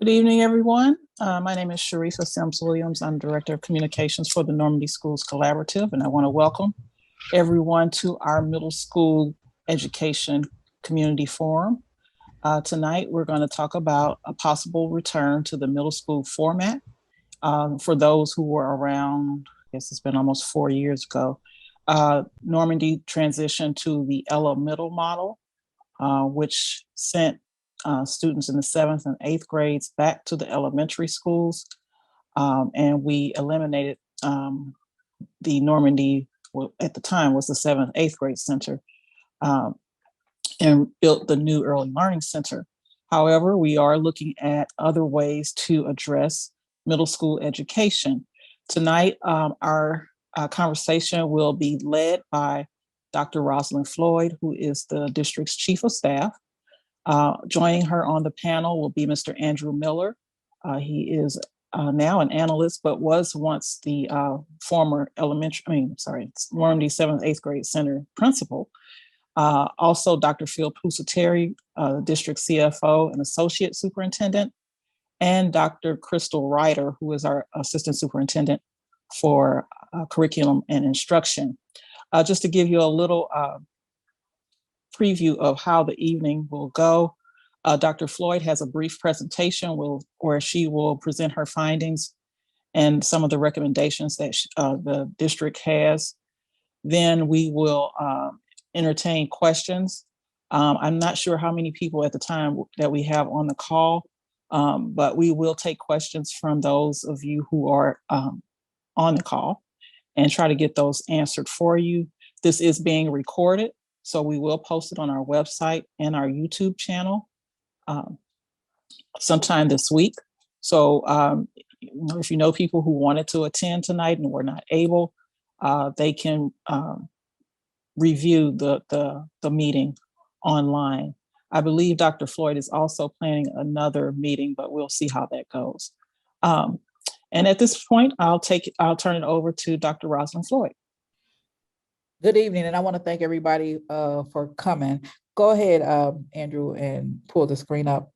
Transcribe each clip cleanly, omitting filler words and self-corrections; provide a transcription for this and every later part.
Good evening, everyone. My name is Sharifa Sims-Williams. I'm Director of Communications for the Normandy Schools Collaborative, and I want to welcome everyone to our middle school education community forum. Tonight, we're going to talk about a possible return to the middle school format. For those who were around, I guess it's been almost 4 years ago, Normandy transitioned to the Ella Middle model, which sent students in the 7th and 8th grades back to the elementary schools. And we eliminated the Normandy, well, at the time was the 7th, 8th grade center, um, and built the new early learning center. However, we are looking at other ways to address middle school education. Tonight, our conversation will be led by Dr. Rosalind Floyd, who is the district's chief of staff. Joining her on the panel will be Mr. Andrew Miller. He is now an analyst, but was once the former Normandy 7th, 8th grade center principal. Also, Dr. Phil Pusateri, district CFO and associate superintendent, and Dr. Crystal Ryder, who is our assistant superintendent for curriculum and instruction. Just to give you a little preview of how the evening will go, Dr. Floyd has a brief presentation where she will present her findings and some of the recommendations that the district has. Then we will entertain questions. I'm not sure how many people at the time that we have on the call, but we will take questions from those of you who are on the call and try to get those answered for you. This is being recorded, so we will post it on our website and our YouTube channel sometime this week. So if you know people who wanted to attend tonight and were not able, they can review the meeting online. I believe Dr. Floyd is also planning another meeting, but we'll see how that goes. And at this point, I'll turn it over to Dr. Rosalind Floyd. Good evening, and I want to thank everybody for coming. Go ahead, Andrew, and pull the screen up.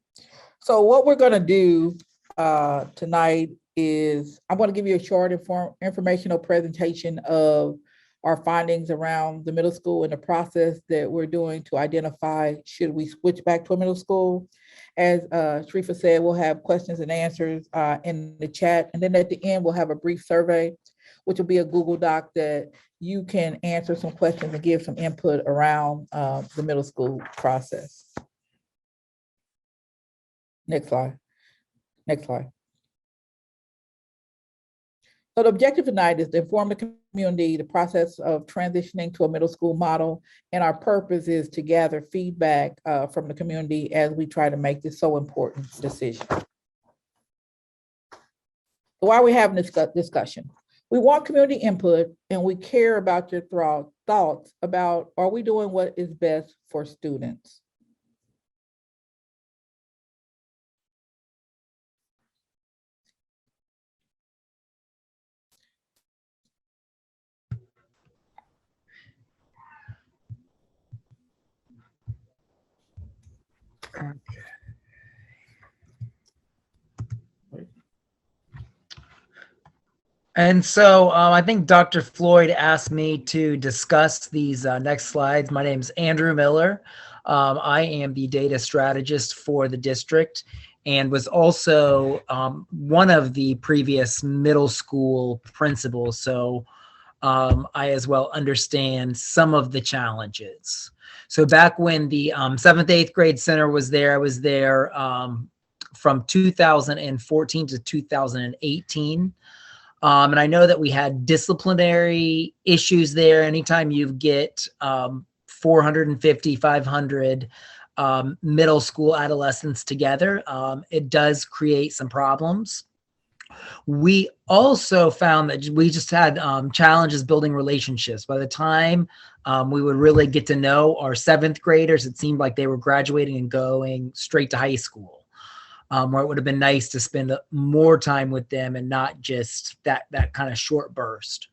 So what we're going to do tonight is I'm going to give you a short informational presentation of our findings around the middle school and the process that we're doing to identify should we switch back to a middle school. As Sharifa said, we'll have questions and answers in the chat, and then at the end we'll have a brief survey, which will be a Google Doc that you can answer some questions and give some input around the middle school process. Next slide. Next slide. So the objective tonight is to inform the community the process of transitioning to a middle school model, and our purpose is to gather feedback from the community as we try to make this so important decision. So why are we having this discussion? We want community input, and we care about your thoughts about, are we doing what is best for students? And so I think Dr. Floyd asked me to discuss these next slides. My name is Andrew Miller. I am the data strategist for the district and was also one of the previous middle school principals. So I as well understand some of the challenges. So back when the 7th, 8th grade center was there, I was there from 2014 to 2018. And I know that we had disciplinary issues there. Anytime you get 450, 500 middle school adolescents together, it does create some problems. We also found that we just had challenges building relationships. By the time we would really get to know our 7th graders, it seemed like they were graduating and going straight to high school. Where it would have been nice to spend more time with them and not just that kind of short burst.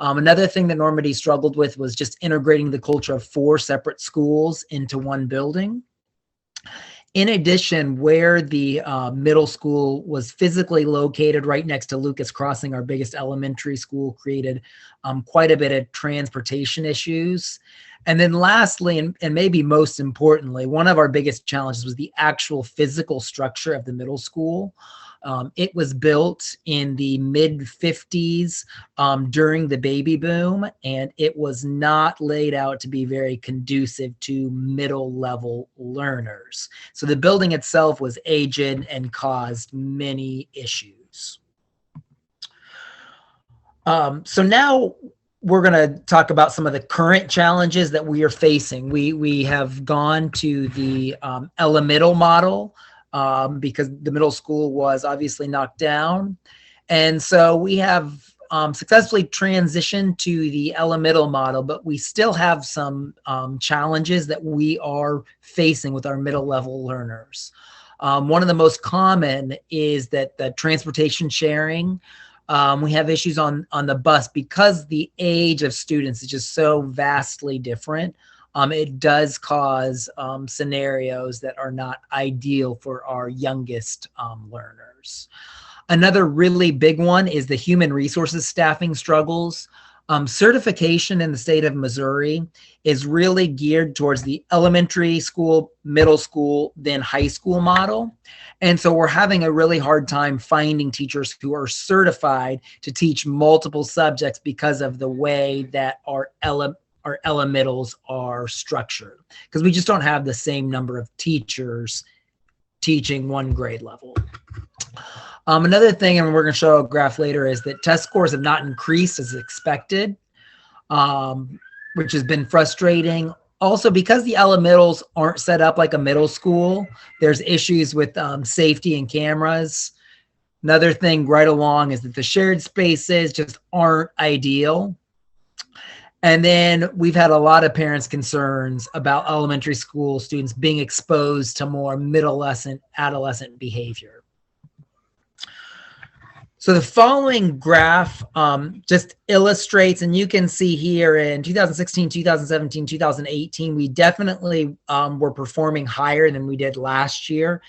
Another thing that Normandy struggled with was just integrating the culture of 4 separate schools into one building. In addition, where the middle school was physically located right next to Lucas Crossing, our biggest elementary school, created quite a bit of transportation issues. And then lastly, and maybe most importantly, one of our biggest challenges was the actual physical structure of the middle school. It was built in the mid 50s during the baby boom, and it was not laid out to be very conducive to middle level learners. So the building itself was aged and caused many issues. So now we're going to talk about some of the current challenges that we are facing. We have gone to the middle model because the middle school was obviously knocked down. And so we have successfully transitioned to the middle model, but we still have some challenges that we are facing with our middle level learners. One of the most common is that the transportation sharing. We have issues on the bus because the age of students is just so vastly different. It does cause scenarios that are not ideal for our youngest learners. Another really big one is the human resources staffing struggles. Certification in the state of Missouri is really geared towards the elementary school, middle school, then high school model. And so we're having a really hard time finding teachers who are certified to teach multiple subjects because of the way that our middles are structured, because we just don't have the same number of teachers teaching one grade level. Another thing, and we're going to show a graph later, is that test scores have not increased as expected, which has been frustrating. Also, because the middles aren't set up like a middle school, there's issues with safety and cameras. Another thing right along is that the shared spaces just aren't ideal. And then we've had a lot of parents' concerns about elementary school students being exposed to more adolescent behavior. So the following graph just illustrates, and you can see here in 2016, 2017, 2018, we definitely were performing higher than we did last year,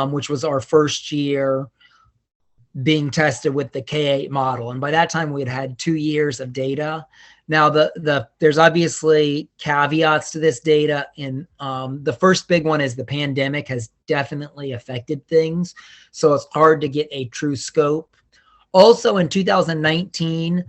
which was our first year being tested with the K-8 model. And by that time, we had 2 years of data. Now, there's obviously caveats to this data. And the first big one is the pandemic has definitely affected things. So it's hard to get a true scope. Also in 2019,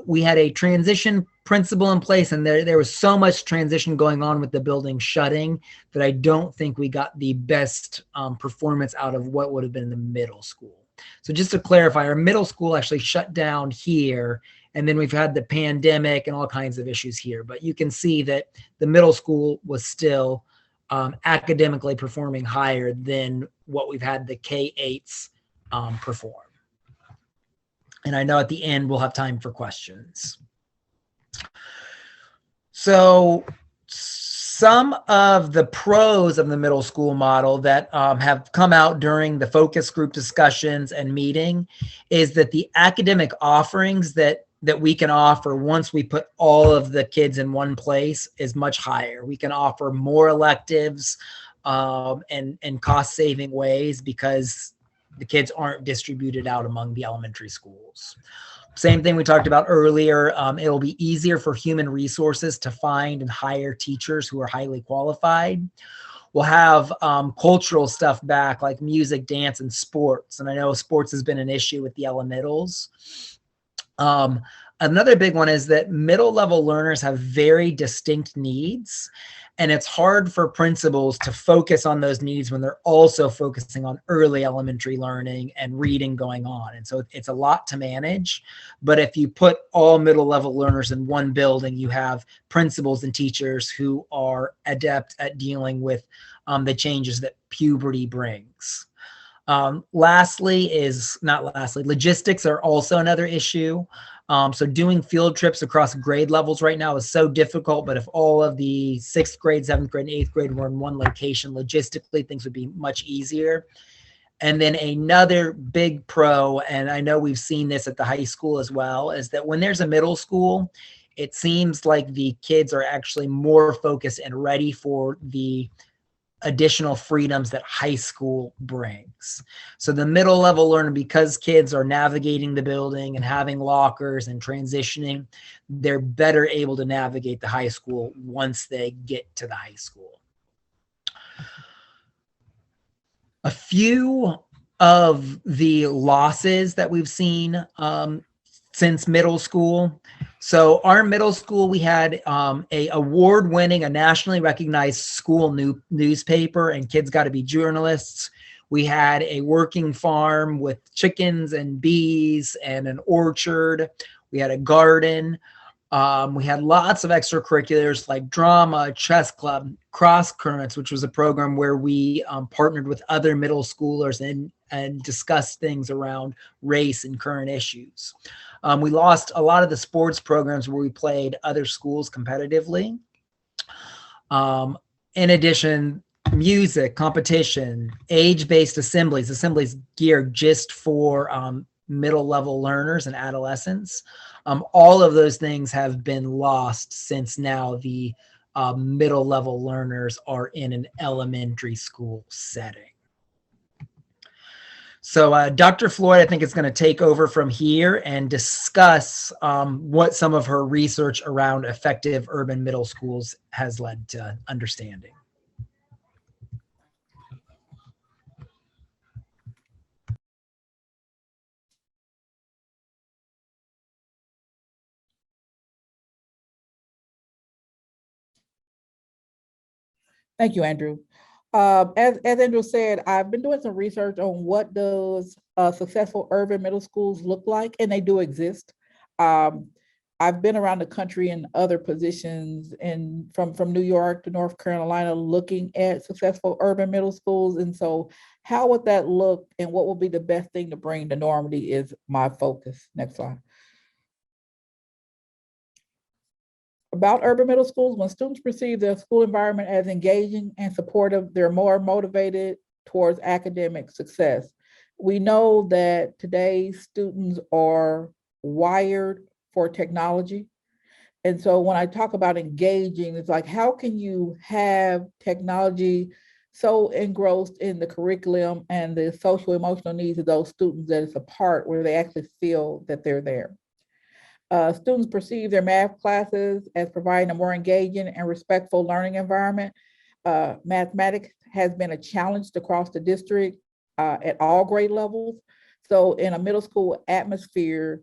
we had a transition principle in place, and there was so much transition going on with the building shutting that I don't think we got the best performance out of what would have been the middle school. So just to clarify, our middle school actually shut down here, and then we've had the pandemic and all kinds of issues here. But you can see that the middle school was still academically performing higher than what we've had the K-8s perform. And I know at the end we'll have time for questions. So some of the pros of the middle school model that have come out during the focus group discussions and meeting is that the academic offerings that we can offer once we put all of the kids in one place is much higher. We can offer more electives and cost-saving ways because the kids aren't distributed out among the elementary schools. Same thing we talked about earlier. It'll be easier for human resources to find and hire teachers who are highly qualified. We'll have cultural stuff back like music, dance, and sports. And I know sports has been an issue with the middles. Another big one is that middle level learners have very distinct needs. And it's hard for principals to focus on those needs when they're also focusing on early elementary learning and reading going on. And so it's a lot to manage. But if you put all middle level learners in one building, you have principals and teachers who are adept at dealing with the changes that puberty brings. Logistics are also another issue. So doing field trips across grade levels right now is so difficult, but if all of the 6th grade, 7th grade, and 8th grade were in one location, logistically, things would be much easier. And then another big pro, and I know we've seen this at the high school as well, is that when there's a middle school, it seems like the kids are actually more focused and ready for the additional freedoms that high school brings. So the middle level learner, because kids are navigating the building and having lockers and transitioning, they're better able to navigate the high school once they get to the high school. A few of the losses that we've seen since middle school. So our middle school, we had a award-winning, a nationally recognized school newspaper, and kids got to be journalists. We had a working farm with chickens and bees and an orchard. We had a garden. We had lots of extracurriculars like drama, chess club, cross currents, which was a program where we partnered with other middle schoolers and discussed things around race and current issues. We lost a lot of the sports programs where we played other schools competitively. In addition, music, competition, age-based assemblies geared just for middle level learners and adolescents. All of those things have been lost since now the middle level learners are in an elementary school setting. So Dr. Floyd, I think, is going to take over from here and discuss what some of her research around effective urban middle schools has led to understanding. Thank you, Andrew. As Andrew said, I've been doing some research on what does successful urban middle schools look like, and they do exist. I've been around the country in other positions from New York to North Carolina looking at successful urban middle schools. And so how would that look and what would be the best thing to bring to Normandy is my focus. Next slide. About urban middle schools, when students perceive their school environment as engaging and supportive, they're more motivated towards academic success. We know that today's students are wired for technology. And so when I talk about engaging, it's like, how can you have technology so engrossed in the curriculum and the social emotional needs of those students that it's a part where they actually feel that they're there. Students perceive their math classes as providing a more engaging and respectful learning environment. Mathematics has been a challenge across the district at all grade levels. So in a middle school atmosphere,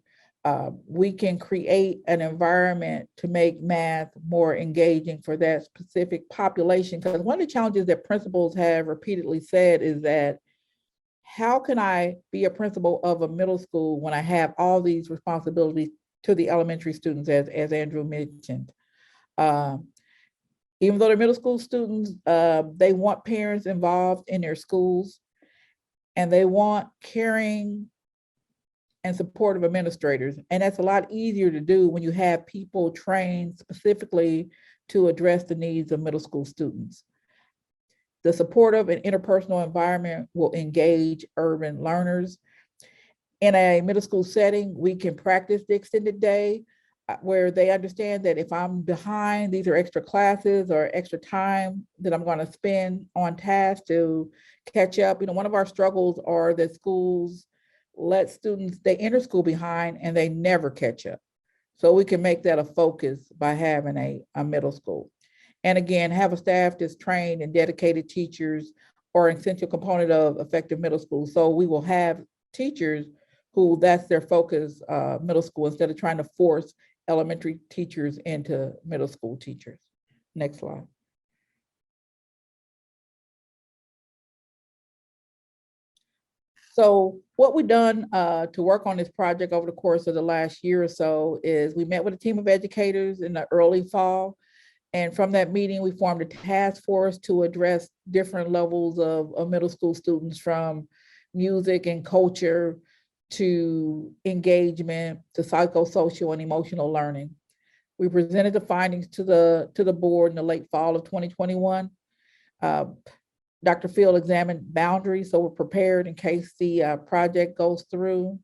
we can create an environment to make math more engaging for that specific population. Because one of the challenges that principals have repeatedly said is that, how can I be a principal of a middle school when I have all these responsibilities to the elementary students, as Andrew mentioned? Even though they're middle school students, they want parents involved in their schools, and they want caring and supportive administrators. And that's a lot easier to do when you have people trained specifically to address the needs of middle school students. The supportive and interpersonal environment will engage urban learners. In a middle school setting, we can practice the extended day where they understand that if I'm behind, these are extra classes or extra time that I'm going to spend on task to catch up. One of our struggles are that schools let students, they enter school behind and they never catch up. So we can make that a focus by having a middle school. And again, have a staff that's trained and dedicated teachers or an essential component of effective middle school. So we will have teachers who that's their focus, middle school, instead of trying to force elementary teachers into middle school teachers. Next slide. So what we've done to work on this project over the course of the last year or so is we met with a team of educators in the early fall. And from that meeting, we formed a task force to address different levels of middle school students, from music and culture to engagement to psychosocial and emotional learning. We presented the findings to the board in the late fall of 2021. Dr. Field examined boundaries, so we're prepared in case the project goes through.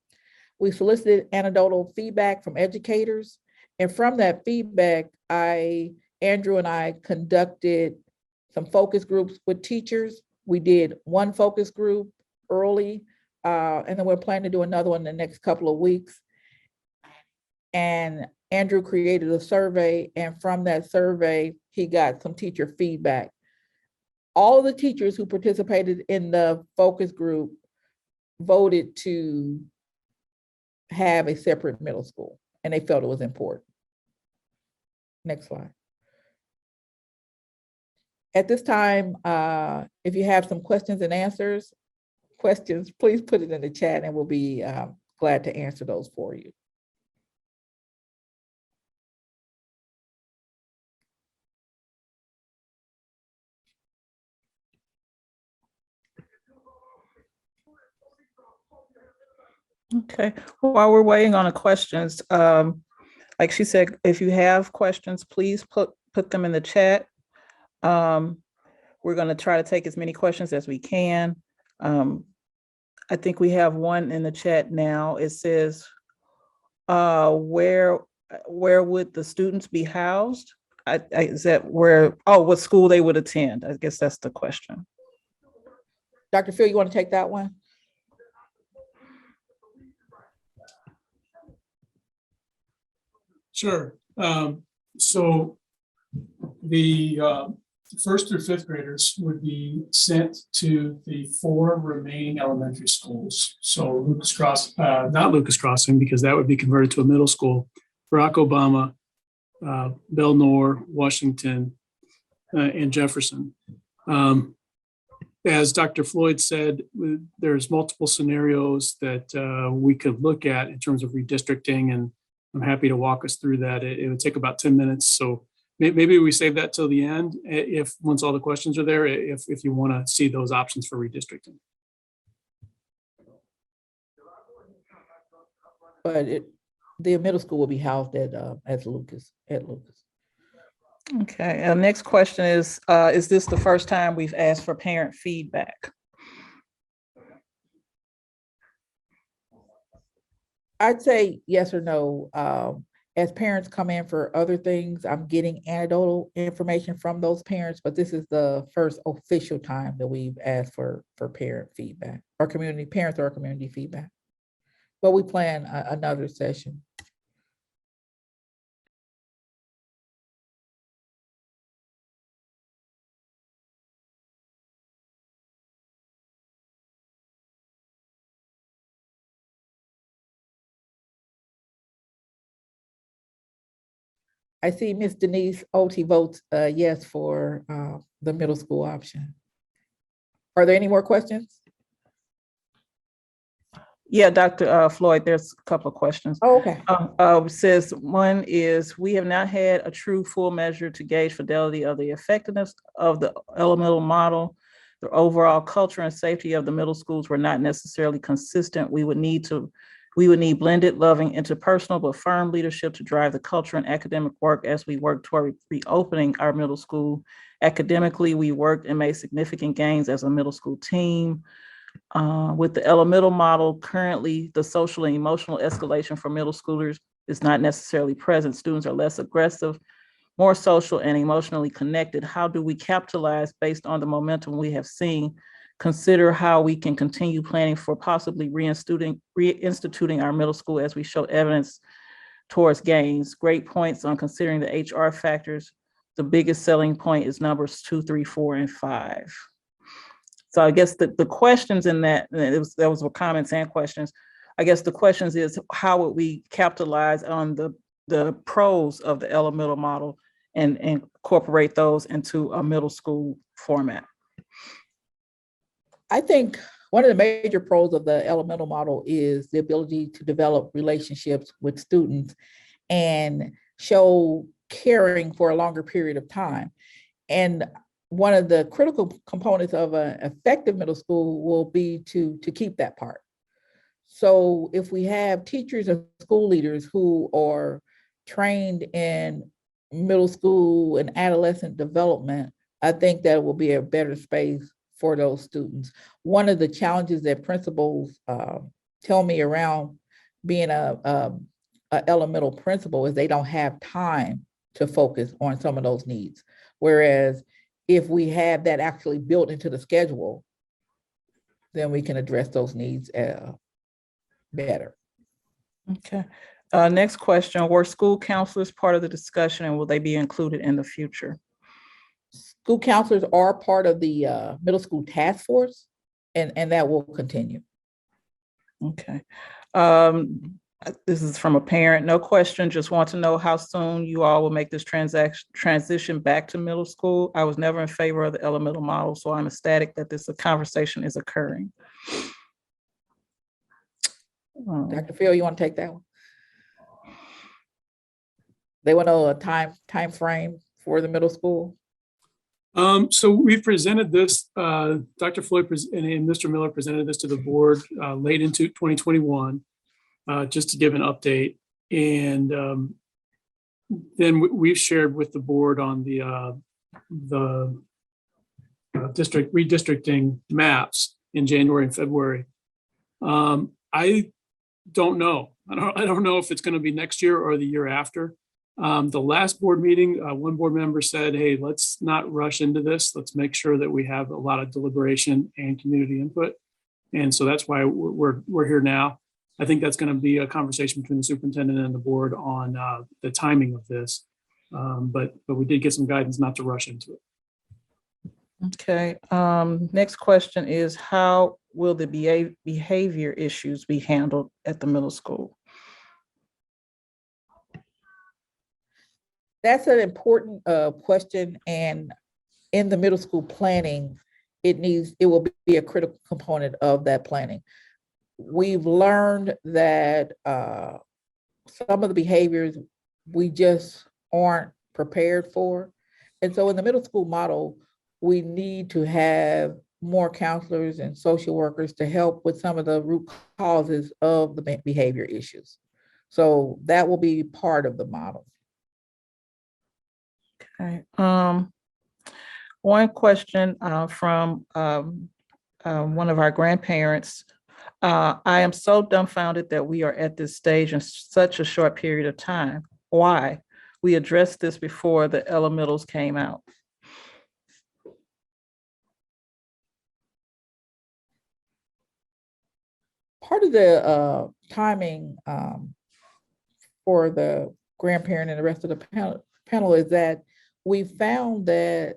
We solicited anecdotal feedback from educators, and from that feedback, Andrew and I conducted some focus groups with teachers. We did one focus group early, and then we're planning to do another one in the next couple of weeks. And Andrew created a survey, and from that survey, he got some teacher feedback. All of the teachers who participated in the focus group voted to have a separate middle school, and they felt it was important. Next slide. At this time, if you have some questions, please put it in the chat and we'll be glad to answer those for you. Okay, while we're waiting on the questions, like she said, if you have questions, please put them in the chat. We're going to try to take as many questions as we can. I think we have one in the chat now. It says, where would the students be housed? Is that where, what school they would attend? I guess that's the question. Dr. Phil, you want to take that one? Sure. So the first through fifth graders would be sent to the 4 remaining elementary schools. So Lucas Cross, not Lucas Crossing, because that would be converted to a middle school. Barack Obama, Belnor, Washington, and Jefferson. As Dr. Floyd said, there's multiple scenarios that we could look at in terms of redistricting, and I'm happy to walk us through that. It would take about 10 minutes. So maybe we save that till the end, if once all the questions are there, if you want to see those options for redistricting. But the middle school will be housed at Lucas. Okay, our next question is this the first time we've asked for parent feedback? I'd say yes or no. As parents come in for other things, I'm getting anecdotal information from those parents, but this is the first official time that we've asked for parent feedback or parents or community feedback. But we plan another session. I see Ms. Denise Oti votes yes for the middle school option. Are there any more questions? Yeah, Dr. Floyd, there's a couple of questions. Oh, okay. Says one is, we have not had a true full measure to gauge fidelity of the effectiveness of the elemental model. The overall culture and safety of the middle schools were not necessarily consistent. We would need blended, loving, interpersonal, but firm leadership to drive the culture and academic work as we work toward reopening our middle school. Academically, we worked and made significant gains as a middle school team. With the elemental model, currently the social and emotional escalation for middle schoolers is not necessarily present. Students are less aggressive, more social and emotionally connected. How do we capitalize based on the momentum we have seen? Consider how we can continue planning for possibly reinstituting our middle school as we show evidence towards gains. Great points on considering the HR factors. The biggest selling point is numbers 2, 3, 4, and 5. So I guess the questions in that, there was comments and questions. I guess the questions is, how would we capitalize on the pros of the elemental model and incorporate those into a middle school format? I think one of the major pros of the elemental model is the ability to develop relationships with students and show caring for a longer period of time. And one of the critical components of an effective middle school will be to keep that part. So if we have teachers and school leaders who are trained in middle school and adolescent development, I think that will be a better space for those students. One of the challenges that principals tell me around being a elemental principal is they don't have time to focus on some of those needs. Whereas if we have that actually built into the schedule, then we can address those needs better. Okay. Next question, were school counselors part of the discussion and will they be included in the future? School counselors are part of the middle school task force, and that will continue. Okay. This is from a parent, no question, just want to know how soon you all will make this transition back to middle school. I was never in favor of the elemental model, so I'm ecstatic that this conversation is occurring. Dr. Phil, you want to take that one? They want to know a time frame for the middle school. So we presented this, Dr. Floyd and Mr. Miller presented this to the board late into 2021, just to give an update. And then we've shared with the board on the district redistricting maps in January and February. I don't know. I don't know if it's going to be next year or the year after. The last board meeting, one board member said, hey, let's not rush into this. Let's make sure that we have a lot of deliberation and community input. And so that's why we're here now. I think that's going to be a conversation between the superintendent and the board on the timing of this. But we did get some guidance not to rush into it. Okay. Next question is, how will the behavior issues be handled at the middle school? That's an important question, and in the middle school planning, it will be a critical component of that planning. We've learned that some of the behaviors we just aren't prepared for. And so in the middle school model, we need to have more counselors and social workers to help with some of the root causes of the behavior issues. So that will be part of the model. Okay. One question from one of our grandparents. I am so dumbfounded that we are at this stage in such a short period of time. Why? We addressed this before the elementals came out. Part of the timing for the grandparent and the rest of the panel is that we found that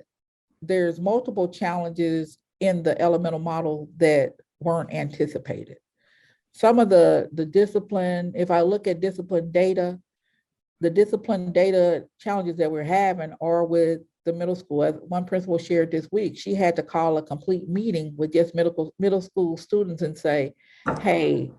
there's multiple challenges in the elemental model that weren't anticipated. Some of the discipline, if I look at discipline data, the discipline data challenges that we're having are with the middle school. As one principal shared this week, she had to call a complete meeting with just middle school students and say, hey,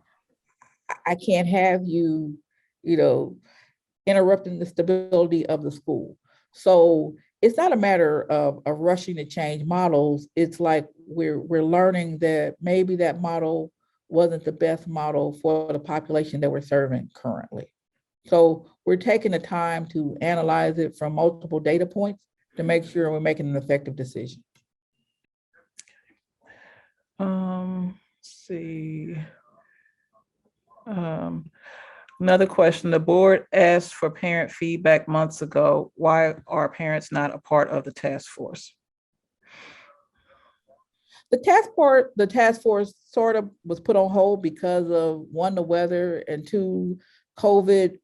I can't have you, interrupting the stability of the school. So it's not a matter of rushing to change models. It's like we're learning that maybe that model wasn't the best model for the population that we're serving currently. So we're taking the time to analyze it from multiple data points to make sure we're making an effective decision. Let's see. Another question, the board asked for parent feedback months ago. Why are parents not a part of the task force? The task force sort of was put on hold because of one, the weather, and two, COVID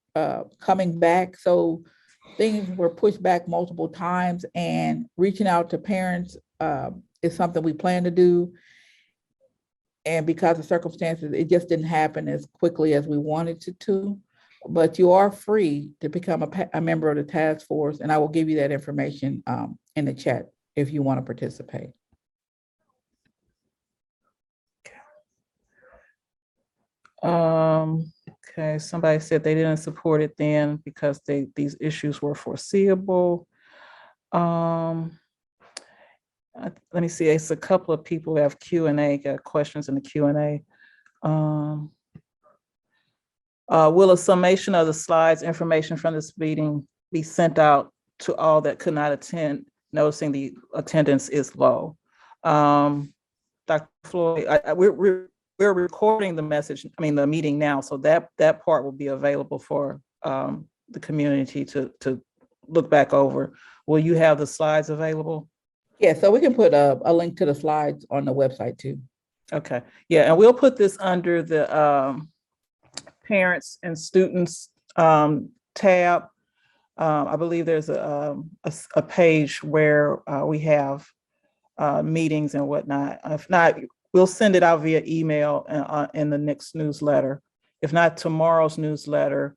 coming back. So things were pushed back multiple times, and reaching out to parents is something we plan to do. And because of circumstances, it just didn't happen as quickly as we wanted it to. But you are free to become a member of the task force, and I will give you that information in the chat if you want to participate. Okay, somebody said they didn't support it then because these issues were foreseeable. Let me see, it's a couple of people who have Q&A, got questions in the Q&A. Will a summation of the slides, information from this meeting be sent out to all that could not attend, noticing the attendance is low? Dr. Floyd, we're recording the meeting now, so that part will be available for the community to look back over. Will you have the slides available? Yeah, so we can put a link to the slides on the website too. Okay, yeah, and we'll put this under the parents and students tab. I believe there's a page where we have meetings and whatnot. If not, we'll send it out via email in the next newsletter. If not tomorrow's newsletter,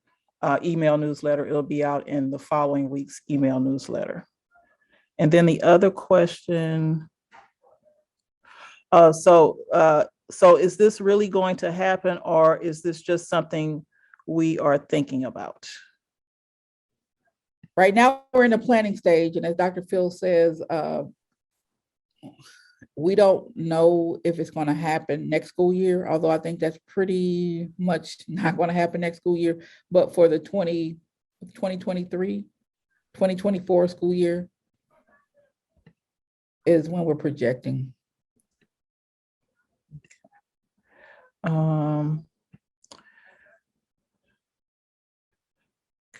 email newsletter, it'll be out in the following week's email newsletter. And then the other question, so is this really going to happen, or is this just something we are thinking about? Right now, we're in the planning stage, and as Dr. Phil says, we don't know if it's going to happen next school year, although I think that's pretty much not going to happen next school year. But for the 2023, 2024 school year is when we're projecting.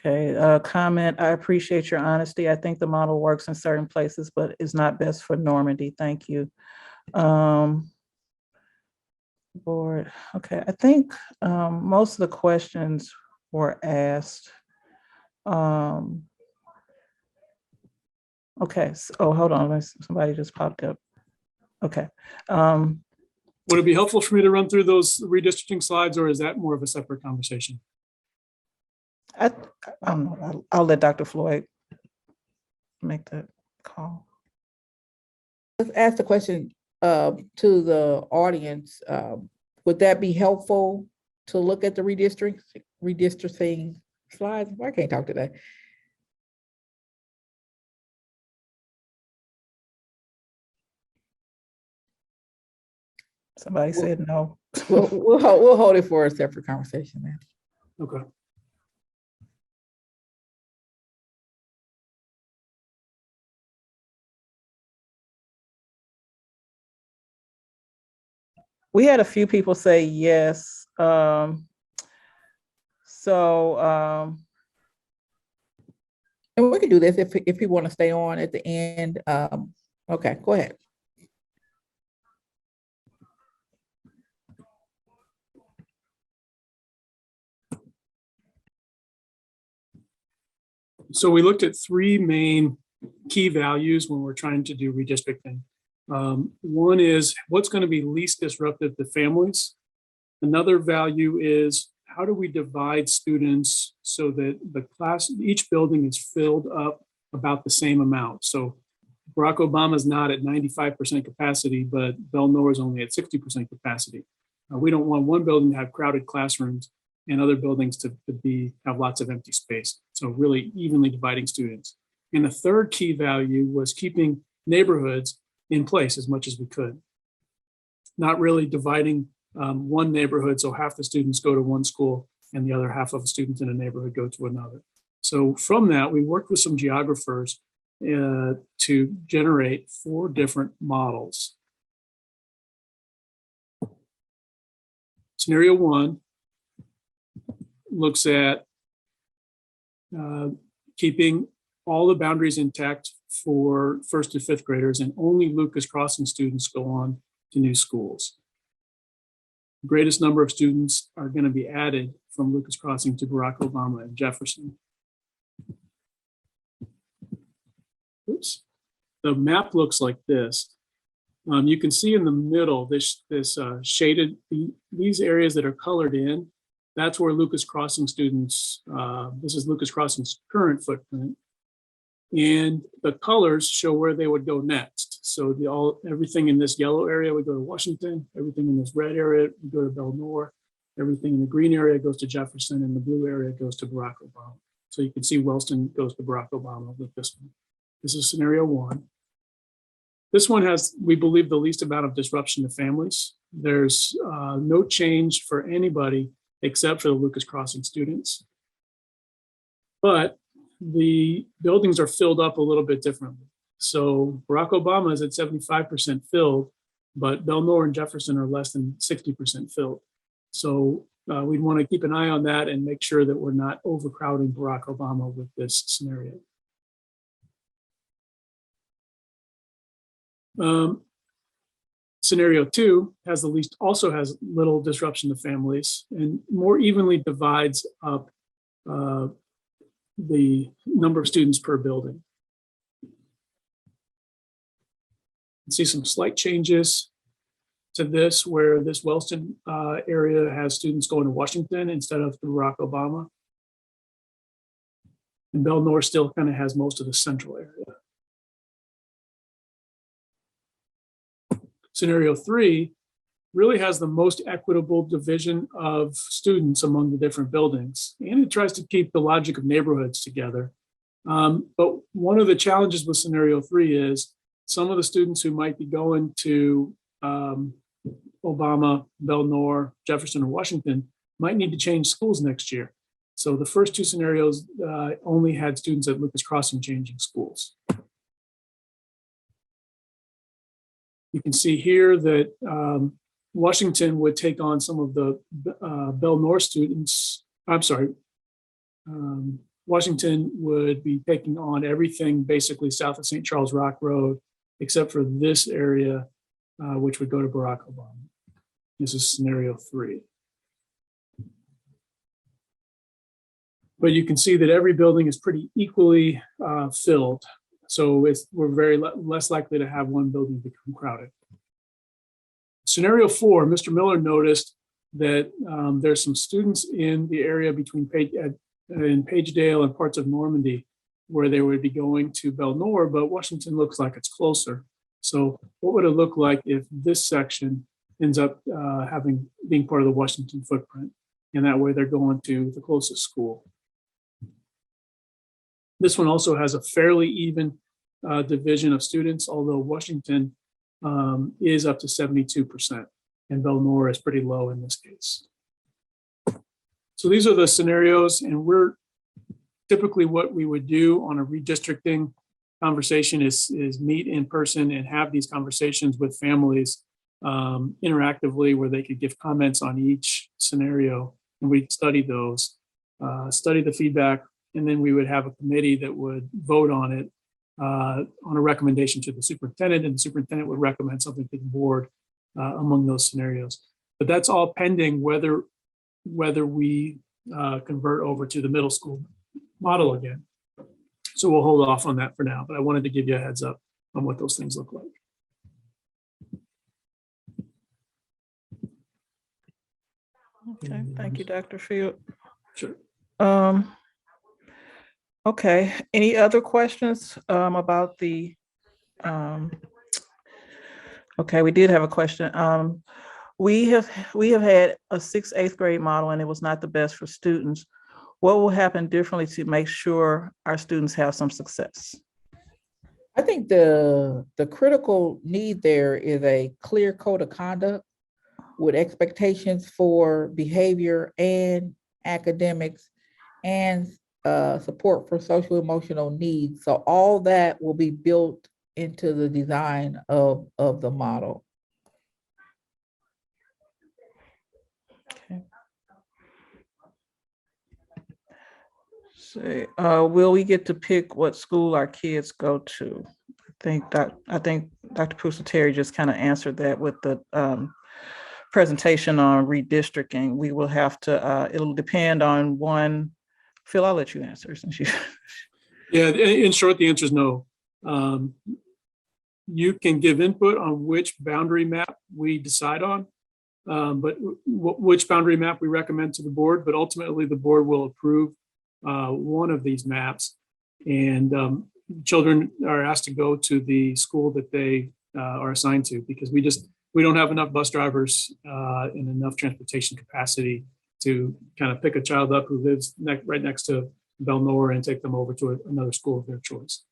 Okay, comment, I appreciate your honesty. I think the model works in certain places, but is not best for Normandy. Thank you. Board, okay, I think most of the questions were asked. Okay, so, oh, hold on, somebody just popped up. Okay. Would it be helpful for me to run through those redistricting slides, or is that more of a separate conversation? I don't know. I'll let Dr. Floyd make that call. Let's ask the question to the audience. Would that be helpful to look at the redistricting slides? I can't talk today. Somebody said no. We'll hold it for a separate conversation, man. Okay. We had a few people say yes. And we can do this if people want to stay on at the end. Okay, go ahead. So we looked at three main key values when we're trying to do redistricting. One is what's going to be least disruptive to families. Another value is how do we divide students so that each building is filled up about the same amount. So Barack Obama is not at 95% capacity, but Belnor is only at 60% capacity. We don't want one building to have crowded classrooms and other buildings to have lots of empty space. So really evenly dividing students. And the third key value was keeping neighborhoods in place as much as we could. Not really dividing one neighborhood so half the students go to one school and the other half of the students in a neighborhood go to another. So from that, we worked with some geographers to generate 4 different models. Scenario 1 looks at keeping all the boundaries intact for 1st to 5th graders, and only Lucas Crossing students go on to new schools. The greatest number of students are going to be added from Lucas Crossing to Barack Obama and Jefferson. Oops. The map looks like this. You can see in the middle, this shaded, these areas that are colored in, that's where Lucas Crossing students, this is Lucas Crossing's current footprint. And the colors show where they would go next. So everything in this yellow area would go to Washington, everything in this red area would go to Belnor, everything in the green area goes to Jefferson, and the blue area goes to Barack Obama. So you can see Wellston goes to Barack Obama with this one. This is scenario 1. This one has, we believe, the least amount of disruption to families. There's no change for anybody except for the Lucas Crossing students. But the buildings are filled up a little bit differently. So Barack Obama is at 75% filled, but Belnor and Jefferson are less than 60% filled. So we'd want to keep an eye on that and make sure that we're not overcrowding Barack Obama with this scenario. Scenario 2 has the least, also has little disruption to families and more evenly divides up the number of students per building. See some slight changes to this, where this Wellston area has students going to Washington instead of through Barack Obama. And Belnor still kind of has most of the central area. Scenario 3 really has the most equitable division of students among the different buildings, and it tries to keep the logic of neighborhoods together. But one of the challenges with scenario 3 is some of the students who might be going to Obama, Belnor, Jefferson, or Washington might need to change schools next year. So the first 2 scenarios only had students at Lucas Crossing changing schools. You can see here that Washington would take on some of the Belnor students. I'm sorry. Washington would be taking on everything basically south of St. Charles Rock Road, except for this area, which would go to Barack Obama. This is scenario 3. But you can see that every building is pretty equally filled. So we're very less likely to have one building become crowded. Scenario 4, Mr. Miller noticed that there's some students in the area between Pagedale and parts of Normandy where they would be going to Belnor, but Washington looks like it's closer. So what would it look like if this section ends up being part of the Washington footprint? And that way they're going to the closest school. This one also has a fairly even division of students, although Washington is up to 72%, and Belnor is pretty low in this case. So these are the scenarios, and we're typically what we would do on a redistricting conversation is meet in person and have these conversations with families interactively, where they could give comments on each scenario, and we'd study those, study the feedback, and then we would have a committee that would vote on it on a recommendation to the superintendent, and the superintendent would recommend something to the board among those scenarios. But that's all pending whether we convert over to the middle school model again. So we'll hold off on that for now, but I wanted to give you a heads up on what those things look like. Okay, thank you, Dr. Field. Sure. Okay, any other questions about the, okay, we did have a question. We have had a 6th, 8th grade model, and it was not the best for students. What will happen differently to make sure our students have some success? I think the critical need there is a clear code of conduct with expectations for behavior and academics and support for social emotional needs. So all that will be built into the design of the model. Okay. So, will we get to pick what school our kids go to? I think Dr. Pusateri just kind of answered that with the presentation on redistricting. We will have to, it'll depend on one. Phil, I'll let you answer since you. Yeah, in short, the answer is no. You can give input on which boundary map we decide on, but which boundary map we recommend to the board, but ultimately the board will approve one of these maps, and children are asked to go to the school that they are assigned to, because we don't have enough bus drivers and enough transportation capacity to kind of pick a child up who lives right next to Belnor and take them over to another school of their choice.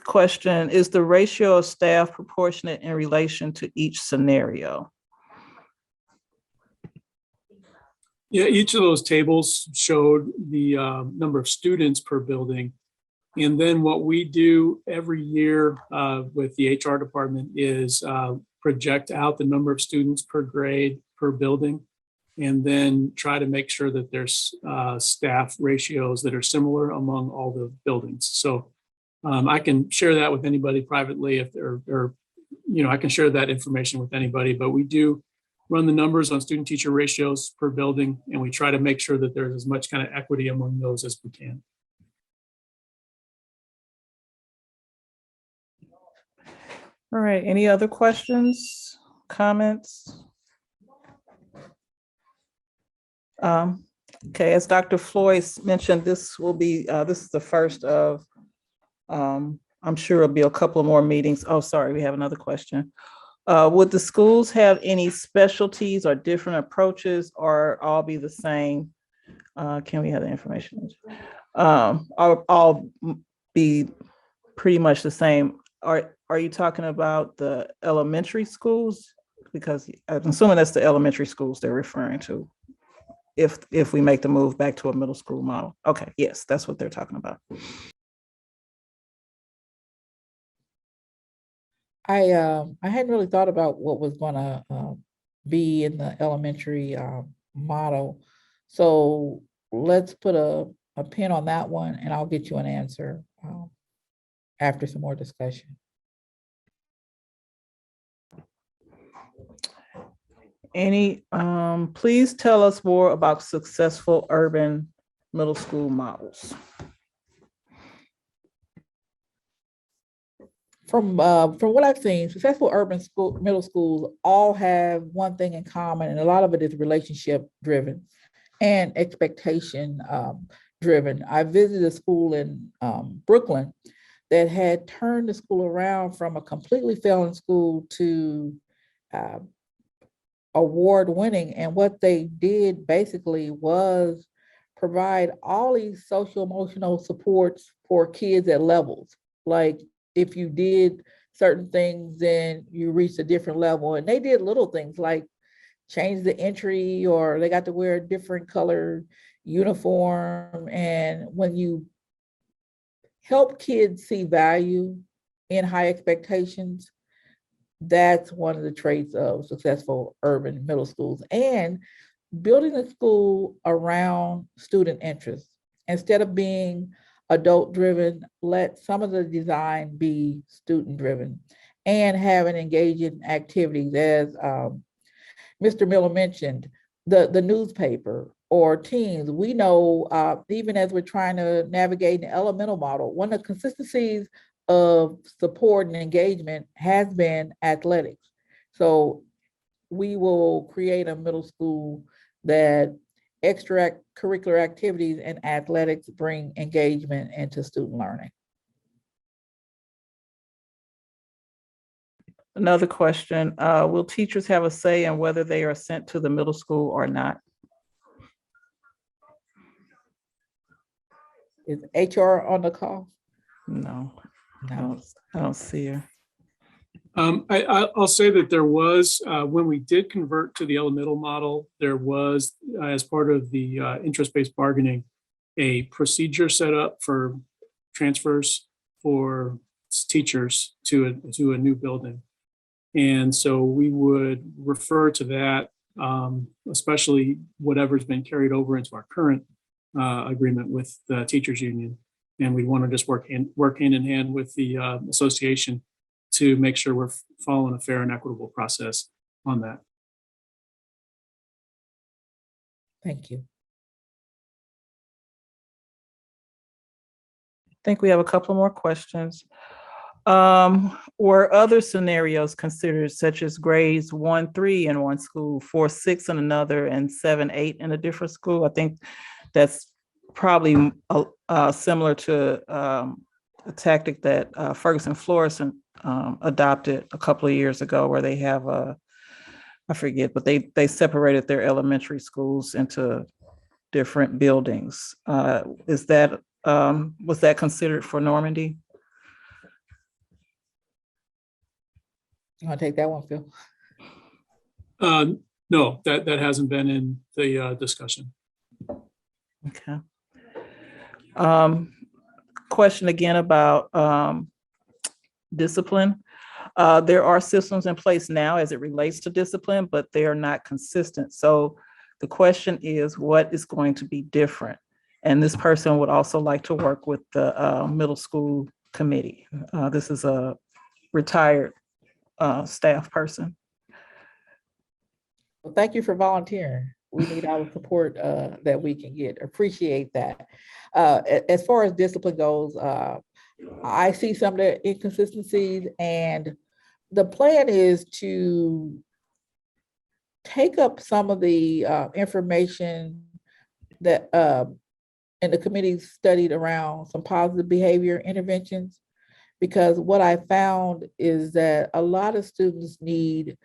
Question, is the ratio of staff proportionate in relation to each scenario? Yeah, each of those tables showed the number of students per building. And then what we do every year with the HR department is project out the number of students per grade per building. and then try to make sure that there's staff ratios that are similar among all the buildings. So I can share that with anybody privately if they're, or, I can share that information with anybody, but we do run the numbers on student teacher ratios per building, and we try to make sure that there's as much kind of equity among those as we can. All right, any other questions, comments? Okay, as Dr. Floyd mentioned, this will be, this is the first of, I'm sure it'll be a couple of more meetings. Oh, sorry, we have another question. Would the schools have any specialties or different approaches, or all be the same? Can we have the information? All be pretty much the same. Are you talking about the elementary schools? Because I'm assuming that's the elementary schools they're referring to. If we make the move back to a middle school model. Okay, yes, that's what they're talking about. I hadn't really thought about what was gonna be in the elementary model. So let's put a pin on that one, and I'll get you an answer after some more discussion. Please tell us more about successful urban middle school models. From what I've seen, successful urban middle schools all have one thing in common, and a lot of it is relationship driven and expectation driven. I visited a school in Brooklyn that had turned the school around from a completely failing school to award winning. And what they did basically was provide all these social emotional supports for kids at levels. Like if you did certain things, then you reached a different level. And they did little things like change the entry, or they got to wear a different color uniform. And when you help kids see value in high expectations, that's one of the traits of successful urban middle schools. And building a school around student interests. Instead of being adult driven, let some of the design be student driven, and have an engaging activities. As Mr. Miller mentioned, the newspaper or teams. We know, even as we're trying to navigate an elemental model, one of the consistencies of support and engagement has been athletics. So we will create a middle school that extracurricular activities and athletics bring engagement into student learning. Another question, will teachers have a say in whether they are sent to the middle school or not? Is HR on the call? No, No. I don't see her. I'll say that there was, when we did convert to the elemental model, there was, as part of the interest-based bargaining, a procedure set up for transfers for teachers to a new building. And so we would refer to that, especially whatever's been carried over into our current agreement with the teachers union. And we want to just work hand in hand with the association to make sure we're following a fair and equitable process on that. Thank you. I think we have a couple more questions. Were other scenarios considered, such as grades 1-3 in one school, 4-6 in another, and 7-8 in a different school? I think that's probably similar to a tactic that Ferguson Florissant adopted a couple of years ago, where they have I forget, but they separated their elementary schools into different buildings. Was that considered for Normandy? You want to take that one, Phil? No, that hasn't been in the discussion. Okay. Question again about discipline. There are systems in place now as it relates to discipline, but they are not consistent. So The question is, what is going to be different? And this person would also like to work with the middle school committee. This is a retired staff person. Well, thank you for volunteering. We need all the support that we can get. Appreciate that. As far as discipline goes, I see some of the inconsistencies, and the plan is to take up some of the information that and the committee studied around some positive behavior interventions, because what I found is that a lot of students need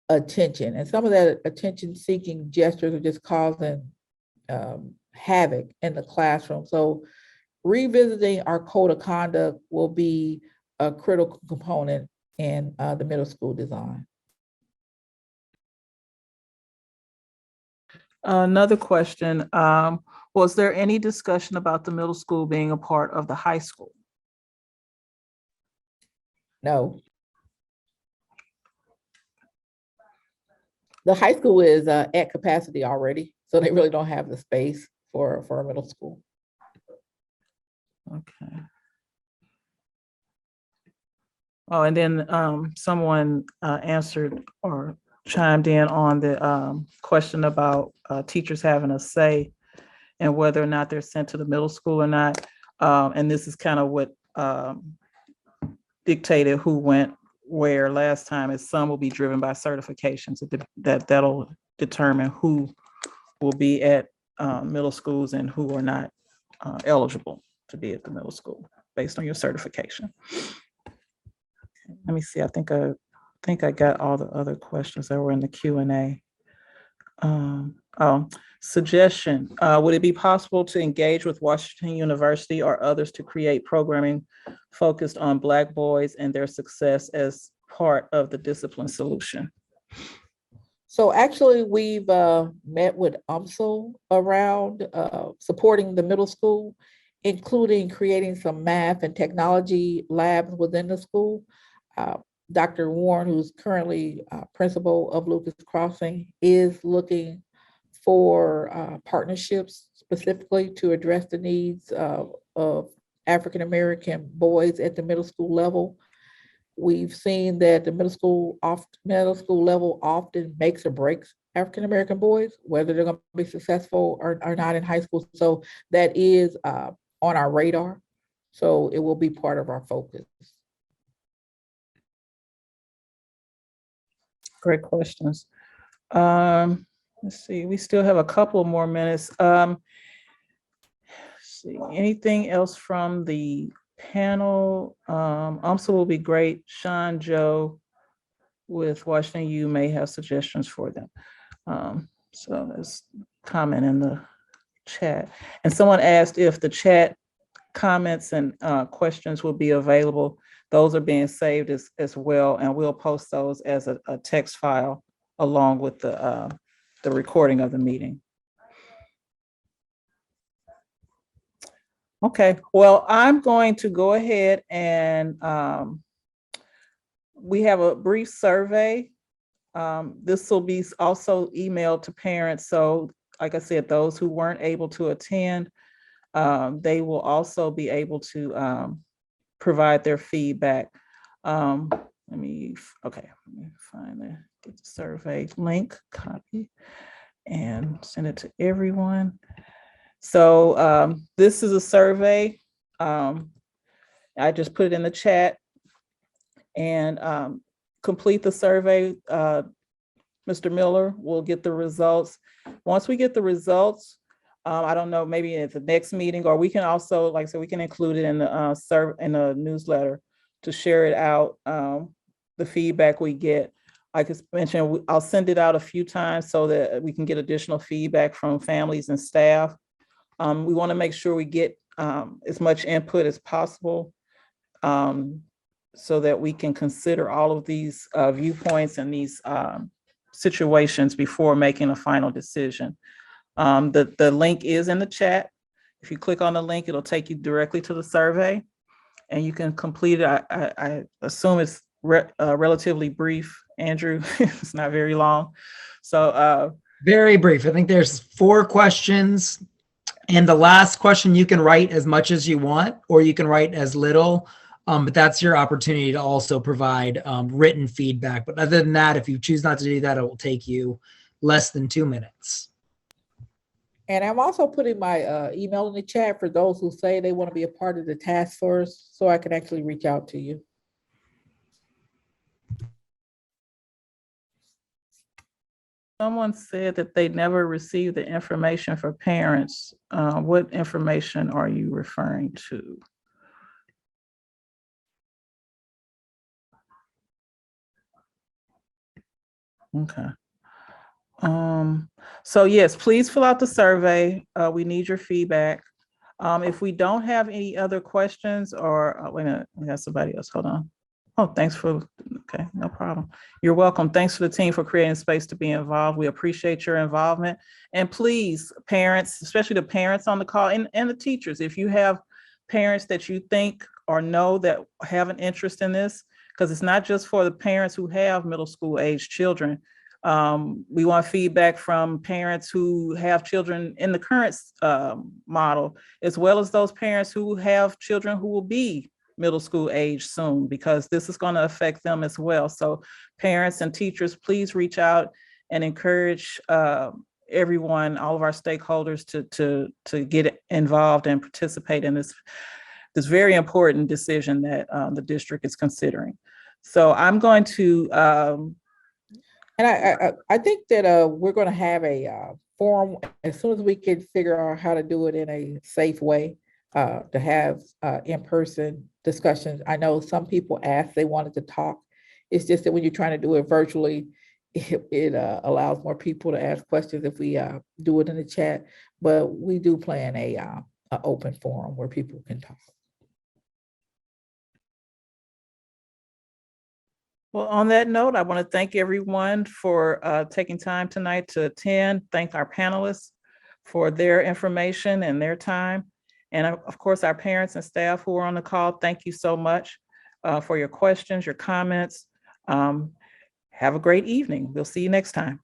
attention, and some of that attention seeking gestures are just causing havoc in the classroom. So revisiting our code of conduct will be a critical component in the middle school design. Another question, was there any discussion about the middle school being a part of the high school? No. The high school is at capacity already, so they really don't have the space for a middle school. Okay. Oh, and then someone answered or chimed in on the question about teachers having a say and whether or not they're sent to the middle school or not. And this is kind of what dictated who went where last time, is some will be driven by certifications that'll determine who will be at middle schools and who are not eligible to be at the middle school based on your certification. Let me see, I think I got all the other questions that were in the Q&A. Suggestion, would it be possible to engage with Washington University or others to create programming focused on Black boys and their success as part of the discipline solution? So actually, we've met with UMSL around supporting the middle school, including creating some math and technology labs within the school. Dr. Warren, who's currently principal of Lucas Crossing, is looking for partnerships specifically to address the needs of African-American boys at the middle school level. We've seen that the middle school level often makes or breaks African-American boys, whether they're going to be successful or not in high school. So that is on our radar. So it will be part of our focus. Great questions. Let's see, we still have a couple more minutes. Let's see, anything else from the panel? UMSL will be great. Sean, Joe with Washington U may have suggestions for them. So there's comment in the chat. And someone asked if the chat comments and questions will be available. Those are being saved as well, and we'll post those as a text file along with the recording of the meeting. Okay, well, I'm going to go ahead and we have a brief survey. This will be also emailed to parents. So like I said, those who weren't able to attend, they will also be able to provide their feedback. Let me find get the survey link, copy, and send it to everyone. So this is a survey. I just put it in the chat, and complete the survey. Mr. Miller will get the results. Once we get the results, I don't know, maybe at the next meeting, or we can also, like I said, we can include it in the newsletter to share it out, the feedback we get. Like I mentioned, I'll send it out a few times so that we can get additional feedback from families and staff. We want to make sure we get as much input as possible so that we can consider all of these viewpoints and these situations before making a final decision. The link is in the chat. If you click on the link, it'll take you directly to the survey and you can complete it. I assume it's relatively brief, Andrew. It's not very long. So Very brief. I think there's 4 questions. And the last question, you can write as much as you want, or you can write as little. But that's your opportunity to also provide written feedback. But other than that, if you choose not to do that, it will take you less than 2 minutes. And I'm also putting my email in the chat for those who say they want to be a part of the task force, so I can actually reach out to you. Someone said that they never received the information for parents. What information are you referring to? Okay. So yes, please fill out the survey. We need your feedback. If we don't have any other questions or, wait a minute, we got somebody else, hold on. Oh, thanks for, okay, no problem. You're welcome. Thanks for the team for creating space to be involved. We appreciate your involvement. And please, parents, especially the parents on the call and the teachers, if you have parents that you think or know that have an interest in this, because it's not just for the parents who have middle school age children. We want feedback from parents who have children in the current model, as well as those parents who have children who will be middle school age soon, because this is going to affect them as well. So parents and teachers, please reach out and encourage everyone, all of our stakeholders to get involved and participate in this very important decision that the district is considering. So I'm going to And I think that we're going to have a forum as soon as we can figure out how to do it in a safe way, to have in-person discussions. I know some people asked, they wanted to talk. It's just that when you're trying to do it virtually, it allows more people to ask questions if we do it in the chat. But we do plan a open forum where people can talk. Well, on that note, I want to thank everyone for taking time tonight to attend. Thank our panelists for their information and their time. And of course, our parents and staff who are on the call, thank you so much for your questions, your comments. Have a great evening. We'll see you next time.